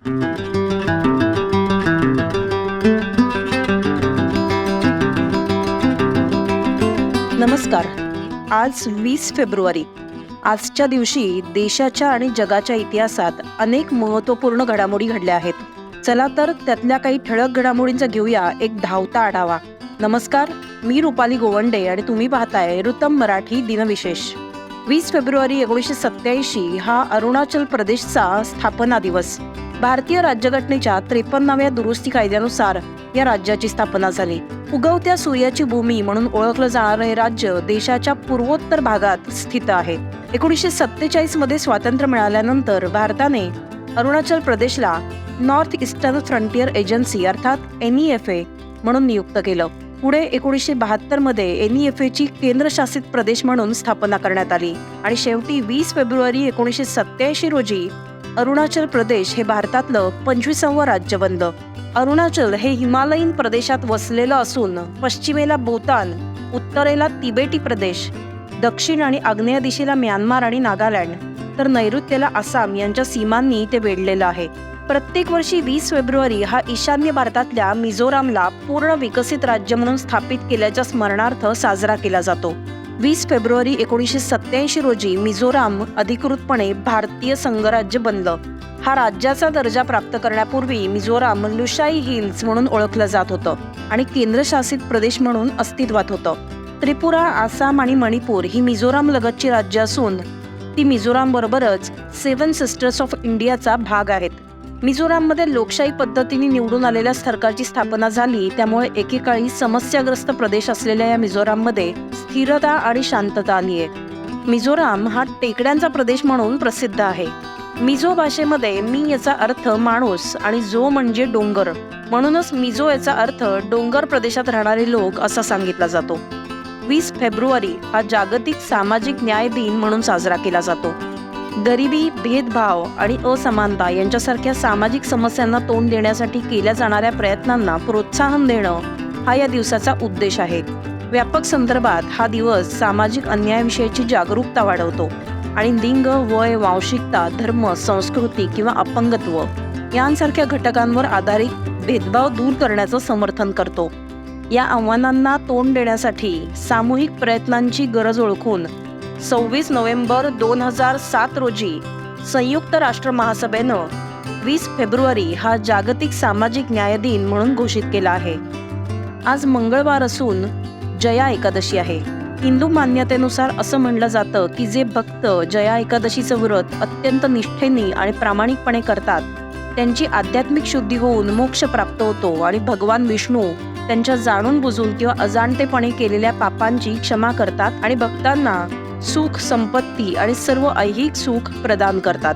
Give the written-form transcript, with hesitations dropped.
नमस्कार. आज 20 फेब्रुवारी. आजच्या दिवशी देशाच्या आणि जगाच्या इतिहासात अनेक महत्त्वपूर्ण घडामोडी घडल्या आहेत. चला तर त्यातल्या काही ठळक घडामोडींचा घेऊया एक धावता आढावा. नमस्कार, मी रुपाली गोवंडे आणि तुम्ही पाहताय ऋतम मराठी दिनविशेष. 20 फेब्रुवारी 1987 हा अरुणाचल प्रदेशचा स्थापना दिवस. भारतीय राज्यघटनेच्या 53व्या दुरुस्ती कायद्यानुसार या राज्याची स्थापना झाली. उगवत्या सूर्याची भूमी म्हणून ओळखलं जाणारं हे राज्य देशाच्या पूर्वोत्तर भागात स्थित आहे. 1947 मध्ये स्वातंत्र्य मिळाल्यानंतर भारताने अरुणाचल प्रदेशला नॉर्थ ईस्टर्न फ्रंटियर एजन्सी अर्थात NEFA म्हणून नियुक्त केलं. पुढे 1972 मध्ये NEFA ची केंद्रशासित प्रदेश म्हणून स्थापना करण्यात आली आणि शेवटी 20 फेब्रुवारी 1987 रोजी अरुणाचल प्रदेश हे भारतातलं 25वं राज्य बनलं. अरुणाचल हे हिमालयीन प्रदेशात वसलेलं असून पश्चिमेला भूतान, उत्तरेला तिबेटी प्रदेश, दक्षिण आणि आग्नेय दिशेला म्यानमार आणि नागालँड, तर नैऋत्येला आसाम यांच्या सीमांनी ते वेढलेलं आहे. प्रत्येक वर्षी 20 फेब्रुवारी हा ईशान्य भारतातल्या मिझोरामला पूर्ण विकसित राज्य म्हणून स्थापित केल्याच्या स्मरणार्थ साजरा केला जातो. 20 फेब्रुवारी 1987 रोजी मिझोराम अधिकृतपणे भारतीय संघराज्य बनलं. हा राज्याचा दर्जा प्राप्त करण्यापूर्वी मिझोराम लुशाई हिल्स म्हणून ओळखलं जात होतं आणि केंद्रशासित प्रदेश म्हणून अस्तित्वात होतं. त्रिपुरा, आसाम आणि मणिपूर ही मिझोराम लगतची राज्य असून ती मिझोराम बरोबरच 7 सिस्टर्स ऑफ इंडियाचा भाग आहेत. मिझोराममध्ये लोकशाही पद्धतीने निवडून आलेल्या सरकारची स्थापना झाली, त्यामुळे एकेकाळी समस्याग्रस्त प्रदेश असलेल्या या मिझोराममध्ये स्थिरता आणि शांतता आली आहे. मिझोराम हा टेकड्यांचा प्रदेश म्हणून प्रसिद्ध आहे. मिझो भाषेमध्ये मी याचा अर्थ माणूस आणि जो म्हणजे डोंगर, म्हणूनच मिझो याचा अर्थ डोंगर प्रदेशात राहणारे लोक असा सांगितला जातो. 20 फेब्रुवारी हा जागतिक सामाजिक न्याय दिन म्हणून साजरा केला जातो. गरिबी, भेदभाव आणि असमानता यांच्यासारख्या सामाजिक समस्यांना तोंड देण्यासाठी केल्या जाणाऱ्या प्रयत्नांना प्रोत्साहन देणं हा या दिवसाचा उद्देश आहे. व्यापक संदर्भात हा दिवस सामाजिक अन्यायाविषयीची जागरूकता वाढवतो आणि लिंग, वय, वांशिकता, धर्म, संस्कृती किंवा अपंगत्व यांसारख्या घटकांवर आधारित भेदभाव दूर करण्याचं समर्थन करतो. या आव्हानांना तोंड देण्यासाठी सामूहिक प्रयत्नांची गरज ओळखून 26 नोव्हेंबर 2007 रोजी संयुक्त राष्ट्र महासभेनं 20 फेब्रुवारी हा जागतिक सामाजिक न्याय दिन म्हणून घोषित केला आहे. आज मंगळवार असून जया एकादशी आहे. हिंदू मान्यतेनुसार असं म्हणलं जातं की जे भक्त जया एकादशीचं व्रत अत्यंत निष्ठेने आणि प्रामाणिकपणे करतात त्यांची आध्यात्मिक शुद्धी होऊन मोक्ष प्राप्त होतो आणि भगवान विष्णू त्यांच्या जाणून बुजून किंवा अजाणतेपणे केलेल्या पापांची क्षमा करतात आणि भक्तांना सुख, संपत्ती आणि सर्व ऐहिक सुख प्रदान करतात.